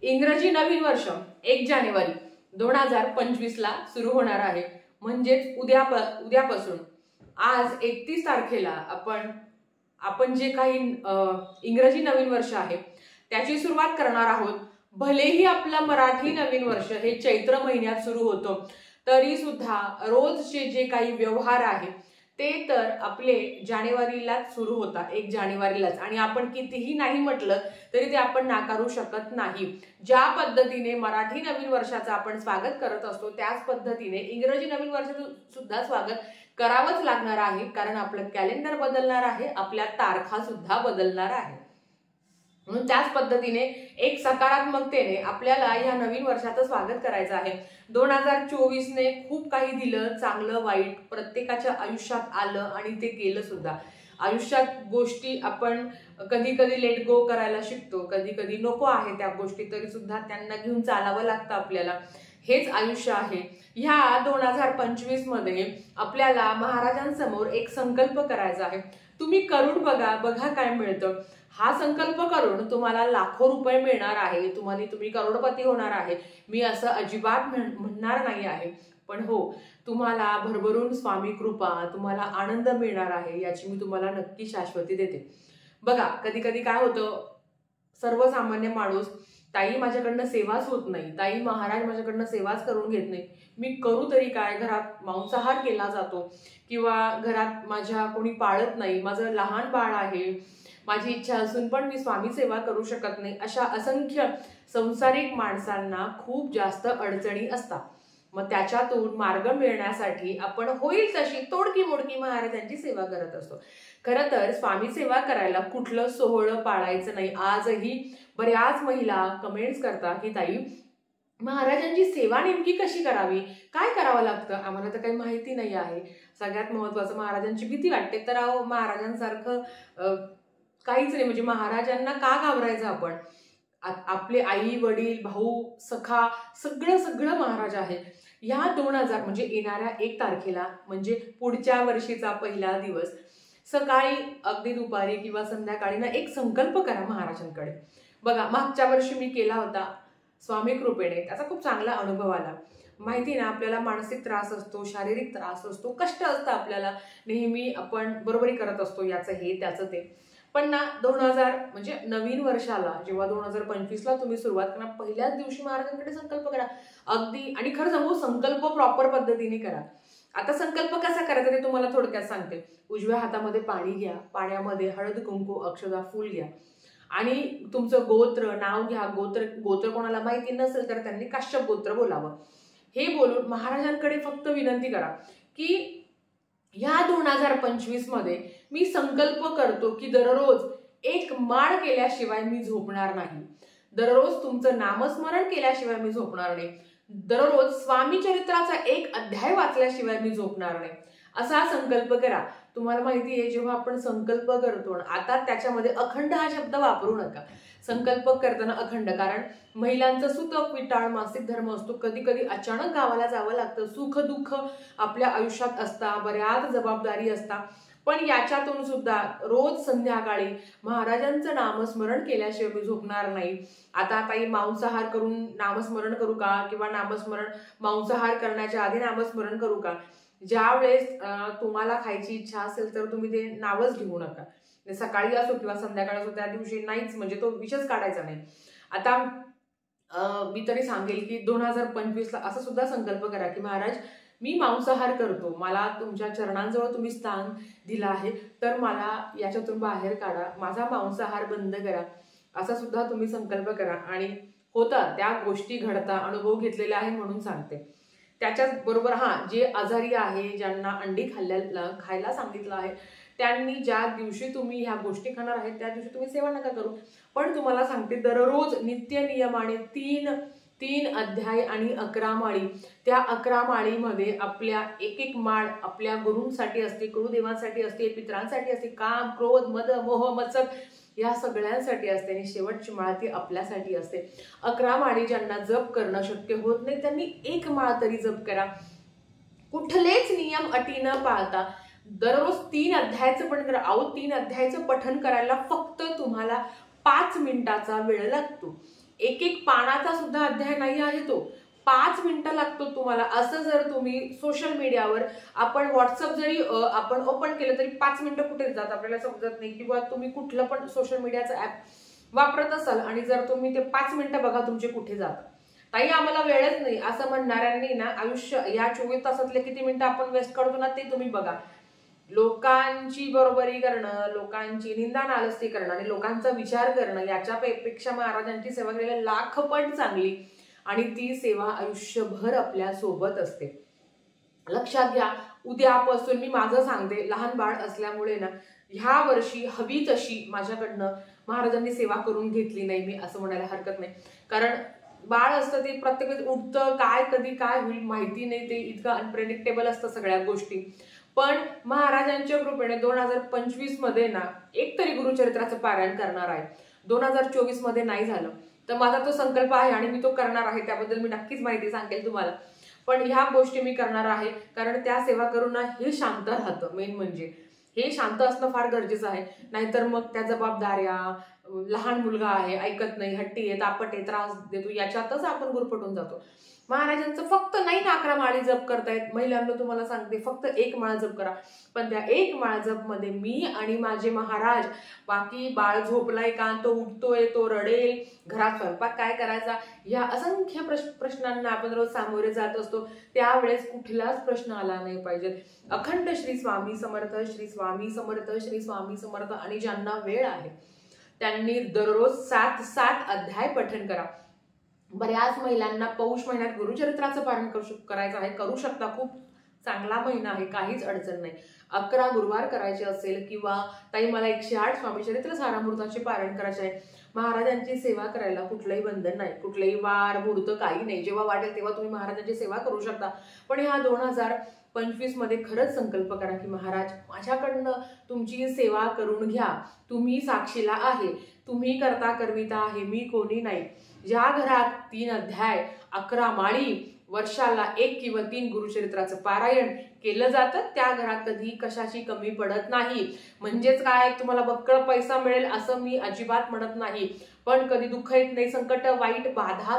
इंग्रजी नवीन वर्ष 1 जानेवारी 2025 ला सुरू होणार आहे. म्हणजेच उद्यापासून आज 31 तारखेला आपण जे काही इंग्रजी नवीन वर्ष आहे त्याची सुरुवात करणार आहोत. भलेही आपलं मराठी नवीन वर्ष हे चैत्र महिन्यात सुरू होतं, तरी सुद्धा रोजचे जे काही व्यवहार आहे ते तर आपले जानेवारीलाच सुरू होतात, 1 जानेवारीलाच. आणि आपण कितीही नाही म्हटलं तरी ते आपण नाकारू शकत नाही. ज्या पद्धतीने मराठी नवीन वर्षाचं आपण स्वागत करत असतो त्याच पद्धतीने इंग्रजी नवीन वर्षाचं सुद्धा स्वागत करावंच लागणार आहे, कारण आपलं कॅलेंडर बदलणार आहे, आपल्या तारखा सुद्धा बदलणार आहे. म्हणून त्याच पद्धतीने एक सकारात्मकतेने आपल्याला या नवीन वर्षाचं स्वागत करायचं आहे. 2024 ने खूप काही दिलं, चांगलं वाईट प्रत्येकाच्या आयुष्यात आलं आणि ते गेलं सुद्धा. आयुष्यात गोष्टी आपण कधी कधी लेट गो करायला शिकतो, कधी कधी नको आहे त्या गोष्टी, तरी सुद्धा त्यांना घेऊन चालावं लागतं आपल्याला. हेच आयुष्य आहे. ह्या 2025 मध्ये आपल्याला महाराजांसमोर एक संकल्प करायचा आहे. तुम्ही करून बघा काय मिळतं. हा संकल्प करून तुम्हाला लाखो रुपये मिळणार आहे, तुम्ही करोडपती होणार आहे, मी असं अजिबात म्हणणार नाही आहे. पण हो, तुम्हाला भरभरून स्वामी कृपा, तुम्हाला आनंद मिळणार आहे, याची मी तुम्हाला नक्की शाश्वती देते. बघा, कधी कधी काय होतं, सर्वसामान्य माणूस, ताई माझ्याकडनं सेवाच होत नाही, ताई महाराज माझ्याकडनं सेवाच करून घेत नाही, मी करू तरी काय, घरात मांसाहार केला जातो किंवा घरात माझ्या कोणी पाळत नाही, माझं लहान बाळ आहे, माझी इच्छा असून पण मी स्वामी सेवा करू शकत नाही. अशा असंख्य संसारिक माणसांना खूप जास्त अडचणी असतात. मग त्याच्यातून मार्ग मिळण्यासाठी आपण होईल तशी तोडकी मोडकी महाराजांची सेवा करत असतो. खरं तर स्वामी सेवा करायला कुठलं सोहळं पाळायचं नाही. आजही बऱ्याच महिला कमेंट्स करतात की ताई महाराजांची सेवा नेमकी कशी करावी, काय करावं लागतं, आम्हाला तर काही माहिती नाही आहे. सगळ्यात महत्वाचं, महाराजांची भीती वाटते. तर महाराजांसारखं काहीच नाही. म्हणजे महाराजांना का घाबरायचं आपण? आपले आई वडील भाऊ सखा सगळं महाराज आहे. ह्या 2000 म्हणजे येणाऱ्या 1 तारखेला म्हणजे पुढच्या वर्षीचा पहिला दिवस सकाळी अगदी दुपारी किंवा संध्याकाळी ना एक संकल्प करा महाराजांकडे. बघा, मागच्या वर्षी मी केला होता, स्वामी कृपेने त्याचा खूप चांगला अनुभव आला. माहिती ना, आपल्याला मानसिक त्रास असतो, शारीरिक त्रास असतो, कष्ट असतं आपल्याला, नेहमी आपण बरोबरी करत असतो, याचं हे त्याचं ते. पण ना 2000 म्हणजे नवीन वर्षाला जेव्हा 2025 ला तुम्ही सुरुवात करा, पहिल्याच दिवशी महाराजांकडे संकल्प करा अगदी. आणि खरं सांगू, संकल्प प्रॉपर पद्धतीने करा. आता संकल्प कसा करायचा ते तुम्हाला थोडक्यात सांगते. उजव्या हातामध्ये पाणी घ्या, पाण्यामध्ये हळद कुंकू अक्षदा फूल घ्या आणि तुमचं गोत्र नाव घ्या. गोत्र कोणाला माहिती नसेल तर त्यांनी काश्यप गोत्र बोलावं. हे बोलून महाराजांकडे फक्त विनंती करा की ह्या 2025 मध्ये मी संकल्प करतो की दररोज एक माळ केल्याशिवाय मी झोपणार नाही, दररोज तुमचं नामस्मरण केल्याशिवाय मी झोपणार नाही, दररोज स्वामी चरित्राचा एक अध्याय वाचल्याशिवाय मी झोपणार नाही, असा संकल्प करा. तुम्हाला माहिती आहे, जेव्हा आपण संकल्प करतो, आता त्याच्यामध्ये अखंड हा शब्द वापरू नका. संकल्प करताना अखंड, कारण महिलांचं सुतक विटाळ मासिक धर्म असतो, कधी कधी अचानक गावाला जावं लागतं, सुख दुःख आपल्या आयुष्यात असतात, बऱ्याच जबाबदारी असतात. पण याच्यातून सुद्धा रोज संध्याकाळी महाराजांचं नामस्मरण केल्याशिवाय मी झोपणार नाही. आता काही मांसाहार करून नामस्मरण करू का, किंवा मांसाहार करण्याच्या आधी नामस्मरण करू का? ज्या वेळेस तुम्हाला खायची इच्छा असेल तर तुम्ही ते नावच घेऊ नका. सकाळी असो किंवा संध्याकाळी असो, त्या दिवशी नाहीच, म्हणजे तो विषयच काढायचा नाही. आता मी तरी सांगेल की 2025 ला असा सुद्धा संकल्प करा की महाराज मी मांसाहार करतो, मला तुमच्या चरणांजवळ तुम्ही स्थान दिलं आहे, तर मला याच्यातून बाहेर काढा, माझा मांसाहार बंद करा, असा सुद्धा तुम्ही संकल्प करा. आणि होता त्या गोष्टी घडता, अनुभव घेतलेला आहे म्हणून सांगते. त्याच्याच बरोबर जे आजारी आहे, ज्यांना अंडी खायला सांगितलं आहे, त्यांनी ज्या दिवशी तुम्ही ह्या गोष्टी खाणार आहेत त्या दिवशी तुम्ही सेवा नका करू. पण तुम्हाला सांगते, दररोज नित्य नियमाने 3 अध्याय आणि 11 माळी, त्या 11 माळीमध्ये आपल्या एक माळ आपल्या गुरूंसाठी असते, कुळदेवांसाठी असते, पितरांसाठी असते, काम क्रोध मद मोह मत्सर या सगळ्यांसाठी असते, आणि शेवटची माळ ती आपल्यासाठी असते. 11 माळी ज्यांना जप करणं शक्य होत नाही त्यांनी 1 माळ तरी जप करा. कुठलेच नियम अटी न पाळता दररोज 3 अध्यायाचं पण करा. 3 अध्यायाचं पठण करायला फक्त तुम्हाला 5 मिनिटाचा वेळ लागतो. एक एक पानाचा सुद्धा अध्याय नाही आहे तो, 5 मिनिटं लागतो तुम्हाला. असं जर तुम्ही सोशल मीडियावर आपण व्हॉट्सअप जरी आपण ओपन केलं तरी 5 मिनिटं कुठे जात आपल्याला समजत नाही. किंवा तुम्ही कुठलं पण सोशल मीडियाचं ऍप वापरत असाल आणि जर तुम्ही ते 5 मिनिटं बघा तुमचे कुठे जातात. ताई आम्हाला वेळच नाही असं म्हणणाऱ्यांनी ना आयुष्य या 24 तासातले किती मिनिटं आपण वेस्ट करतो ना ते तुम्ही बघा. लोकांची बरोबरी करणं, लोकांची निंदा नालस्ती करणं आणि लोकांचा विचार करणं याच्यापेक्षा महाराजांची सेवा केलेली लाखपट चांगली. आणि ती सेवा आयुष्यभर आपल्या सोबत असते. लक्षात घ्या, उद्यापासून मी माझं सांगते, लहान बाळ असल्यामुळे ना ह्या वर्षी हवी तशी माझ्याकडनं महाराजांनी सेवा करून घेतली नाही मी असं म्हणायला हरकत नाही. कारण बाळ असतं ते प्रत्येक वेळेस उठतं, काय कधी काय होईल माहिती नाही, ते इतकं अनप्रेडिक्टेबल असतं सगळ्या गोष्टी. पण महाराजांच्या कृपेने 2025 मध्ये ना एक तरी गुरुचरित्राचं पारायण करणार आहे. 2024 मध्ये नाही झालं तर माझा तो संकल्प आहे आणि मी तो करणार आहे. त्याबद्दल मी नक्कीच माहिती सांगेल तुम्हाला. पण ह्या गोष्टी मी करणार आहे कारण त्या सेवा करून हे शांत राहतं. मेन म्हणजे हे शांत असणं फार गरजेचं आहे. नाहीतर मग त्या जबाबदाऱ्या, लहान मुलगा आहे, ऐकत नाही, हट्टी आहे, तापट आहे, त्रास देतो, याच्यातच आपण गुरफटून जातो. महाराजांचं फक्त नाही ना 11 माळी जप करतायत. महिलांना तुम्हाला सांगते फक्त 1 माळ जप करा. पण त्या 1 माळ जप मध्ये मी आणि माझे महाराज, बाकी बाळ झोपलाय का, तो उठतोय, तो रडेल, घरात स्वयंपाक काय करायचा, या असंख्य प्रश्नांना आपण रोज सामोरे जात असतो. त्यावेळेस कुठलाच प्रश्न आला नाही पाहिजे. अखंड श्री स्वामी समर्थ, श्री स्वामी समर्थ, श्री स्वामी समर्थ. आणि ज्यांना वेळ आहे त्यांनी दररोज 7 अध्याय पठण करा. बऱ्याच महिलांना पौष महिन्यात गुरुचरित्राचं पारायण करायचं आहे, करू शकता. खूप चांगला महिना आहे, काहीच अडचण नाही. 11 गुरुवार करायचे असेल किंवा ताई मला 108 स्वामी चरित्र सारामृताचे पारायण करायचे आहे, महाराजांची सेवा करायला कुठलंही बंधन नाही, कुठलंही वार मुहूर्त काही नाही. जेव्हा वाटेल तेव्हा तुम्ही महाराजांची सेवा करू शकता. पण ह्या 2025 मध्ये खरंच संकल्प करा की महाराज माझ्याकडनं तुमची सेवा करून घ्या. तुम्ही साक्षीला आहे, तुम्ही करता करविता आहे, मी कोणी नाही. ज्या घरात 3 अध्याय 11 माळी वर्षाला 1 किंवा 3 गुरुचरित्राचं पारायण केलं जातं त्या घरात कधी कशाची कमी पडत नाही. म्हणजेच काय तुम्हाला बक्कळ पैसा मिळेल असं मी अजिबात म्हणत नाही. पण कधी दुःख येत नाही, संकट, वाईट बाधा,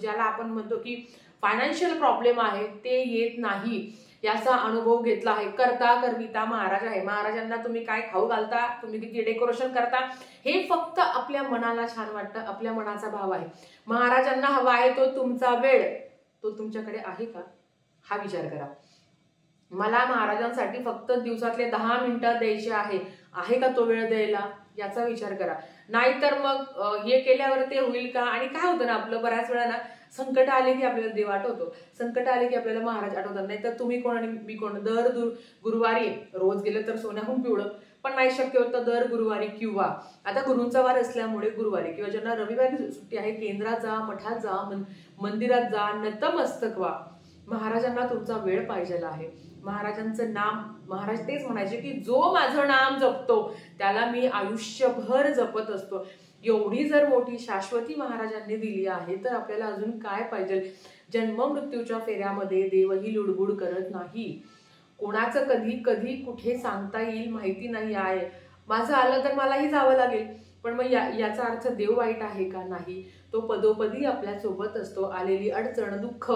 ज्याला आपण म्हणतो की फायनान्शियल प्रॉब्लेम आहे ते येत नाही. याचा अनुभव घेतला आहे. करता करविता महाराज आहे. महाराजांना तुम्ही काय खाऊ घालता, तुम्ही किती डेकोरेशन करता, हे फक्त आपल्या मनाला छान वाटतं, आपल्या मनाचा भाव आहे. महाराजांना हवा आहे तो तुमचा वेळ, तो तुमच्याकडे आहे का हा विचार करा. मला महाराजांसाठी फक्त दिवसातले 10 मिनिटं द्यायचे आहे का तो वेळ द्यायला याचा विचार करा. नाहीतर मग हे केल्यावर ते होईल का. आणि काय होतं ना आपलं बऱ्याच वेळा ना संकट आले की आपल्याला देव आठवतो, संकट आले की आपल्याला महाराज आठवतात. नाही तर तुम्ही कोण आणि मी कोण. दर गुरुवारी रोज गेलं तर सोन्याहून पिवळं, पण नाही शक्य होतं दर गुरुवारी किंवा आता गुरुंचा वार असल्यामुळे गुरुवारी किंवा ज्यांना रविवारी सुट्टी आहे केंद्रात जा, मठात जा, मंदिरात जा, नतमस्तक व्हा. महाराजांना तुमचा वेळ पाहिजे आहे. महाराजांचं नाम, महाराज तेच म्हणायचे की जो माझं नाम जपतो त्याला मी आयुष्यभर जपत असतो. एवढी जर मोठी शाश्वती महाराजांनी दिली आहे तर आपल्याला अजून काय पाहिजे. जन्म मृत्यूच्या फेऱ्यामध्ये देवही लुडबुड करत नाही. कोणाचं कधी कधी कुठे सांगता येईल माहिती नाही आहे. माझं आलं तर मलाही जावं लागेल, पण मग याचा अर्थ देव वाईट आहे का. नाही, तो पदोपदी आपल्या सोबत असतो. आलेली अडचण दुःख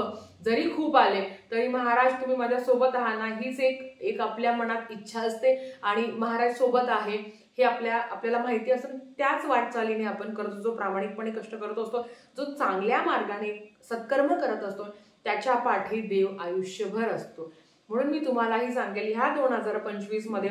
जरी खूप आले तरी महाराज तुम्ही माझ्या सोबत आहात ना, हीच एक आपल्या मनात इच्छा असते आणि महाराज सोबत आहे हे आपल्याला माहिती असतं. त्याच वाटचालीने आपण करतो, जो प्रामाणिकपणे कष्ट करत असतो, जो चांगल्या मार्गाने सत्कर्म करत असतो, त्याच्या पाठी देव आयुष्यभर असतो. म्हणून मी तुम्हालाही सांगेल ह्या 2025 मध्ये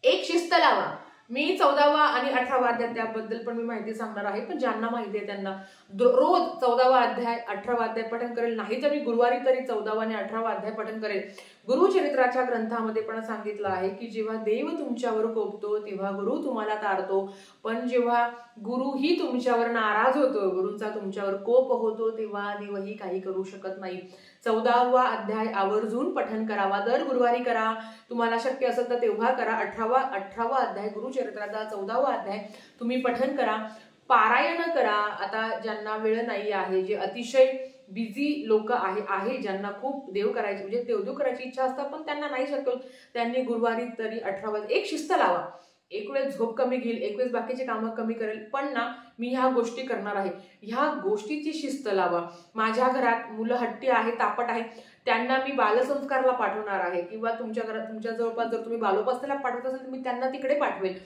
एक शिस्त लावा. मी 14वा आणि 18वा अध्याय त्याबद्दल पण मी माहिती सांगणार आहे. पण ज्यांना माहिती आहे त्यांना रोज 14वा अध्याय 18वा अध्याय पठण करेल. नाही तर मी गुरुवारी तरी 14वा आणि 18वा अध्याय पठण करेल. गुरुचरित्राच्या ग्रंथामध्ये पण सांगितलं आहे की जेव्हा देव तुमच्यावर कोपतो तेव्हा गुरु तुम्हाला तारतो, पण जेव्हा गुरुही तुमच्यावर नाराज होतो, गुरुंचा तुमच्यावर कोप होतो, तेव्हा देवही काही करू शकत नाही. 14वा अध्याय आवर्जून पठण करावा. दर गुरुवारी करा, तुम्हाला शक्य असेल तर तेव्हा करा. 18वा अध्याय गुरुचरित्राचा 14वा अध्याय तुम्ही पठण करा, पारायण करा. आता ज्यांना वेळ नाही आहे, जे अतिशय बिझी लोक आहे ज्यांना खूप देव करायचे म्हणजे देवदेव करायची इच्छा असतात पण त्यांना नाही शक्य, त्यांनी गुरुवारी तरी 18वा एक शिस्त लावा. एक वेळेस झोप कमी घेईल, एक वेळेस बाकीचे कामं कमी करेल, पण ना मी ह्या गोष्टी करणार आहे, ह्या गोष्टीची शिस्त लावा. माझ्या घरात मुलं हट्टी आहे, तापट आहे, त्यांना मी बालसंस्कारला पाठवणार आहे, किंवा तुमच्या घरात तुमच्या जवळपास जर तुम्ही बालोपासनाला पाठवत असाल तर मी त्यांना तिकडे पाठवेल.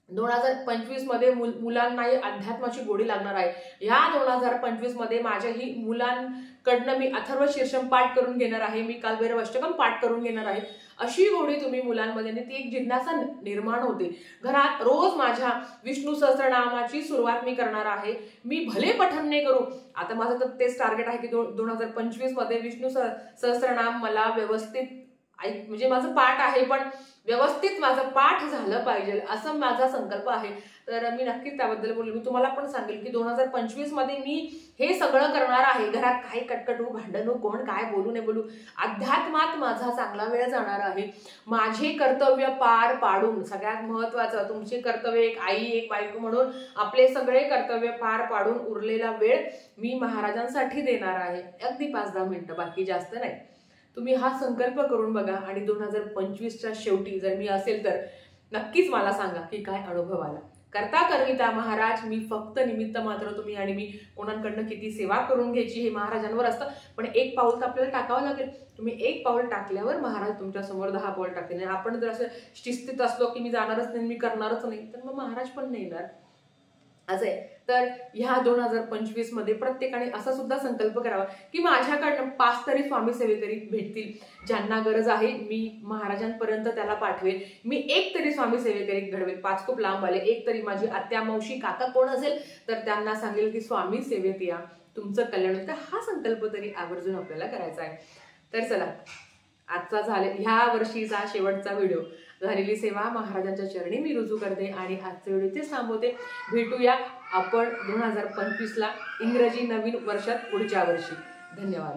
2025 मध्ये मुलांनाही अध्यात्माची गोडी लागणार आहे. या 2025 मध्ये माझ्याही मुलांकडनं मी अथर्व शीर्षम पाठ करून घेणार आहे, मी कालभैरव अष्टकम पाठ करून घेणार आहे. अशी गोडी तुम्ही मुलांमध्ये, ती एक जिज्ञासा निर्माण होते. घरात रोज माझ्या विष्णू सहस्त्रनामाची सुरुवात मी करणार आहे. मी भले पठण नाही करू, आता माझं तर तेच टार्गेट आहे की 2025 मध्ये विष्णू सहस्त्रनाम मला व्यवस्थित म्हणजे माझं पाठ आहे, पण व्यवस्थित माझं पाठ झालं पाहिजे असं माझा संकल्प आहे. तर मी नक्कीच त्याबद्दल बोलेल. मी तुम्हाला पण सांगेल की 2025 मध्ये मी हे सगळं करणार आहे. घरात काही कटकटू भांडणू, कोण काय बोलू नाही बोलू, अध्यात्मात माझा चांगला वेळ जाणार आहे. माझे कर्तव्य पार पाडून, सगळ्यात महत्वाचं तुमचे कर्तव्य, एक आई एक बायको म्हणून आपले सगळे कर्तव्य पार पाडून उरलेला वेळ मी महाराजांसाठी देणार आहे. अगदी 5-10 मिनिटं, बाकी जास्त नाही. तुम्ही हा संकल्प करून बघा आणि 2025च्या शेवटी जर मी असेल तर नक्कीच मला सांगा की काय अनुभव आला. करता करविता महाराज, मी फक्त निमित्त मात्र. तुम्ही आणि मी कोणाकडनं किती सेवा करून घ्यायची हे महाराजांवर असतं, पण एक पाऊल तर आपल्याला टाकावं लागेल. तुम्ही एक पाऊल टाकल्यावर महाराज तुमच्या समोर 10 पाऊल टाकते. नाही आपण जर असं शिस्तीत असलो की मी जाणारच नाही, मी करणारच नाही, तर मग महाराज पण नाही येणार. असं आहे. तर ह्या 2025 मध्ये प्रत्येकाने असा सुद्धा संकल्प करावा की माझ्याकडनं 5 तरी स्वामी सेवेकरी भेटतील, ज्यांना गरज आहे मी महाराजांपर्यंत त्याला पाठवेल. मी 1 तरी स्वामी सेवेकरी घडवेल, 5 खूप लांब आले, 1 तरी माझी आत्या, मावशी, काका कोण असेल तर त्यांना सांगेल की स्वामी सेवेत या, तुमचं कल्याण होईल. तर हा संकल्प तरी आवर्जून आपल्याला करायचा आहे. तर चला, आजचा ह्या वर्षीचा शेवटचा व्हिडिओ, झालेली सेवा महाराजांच्या चरणी मी रुजू करते आणि आजचा व्हिडिओ इथेच थांबवते. भेटूया आपण 2025ला इंग्रजी नवीन वर्षात पुढच्या वर्षी. धन्यवाद.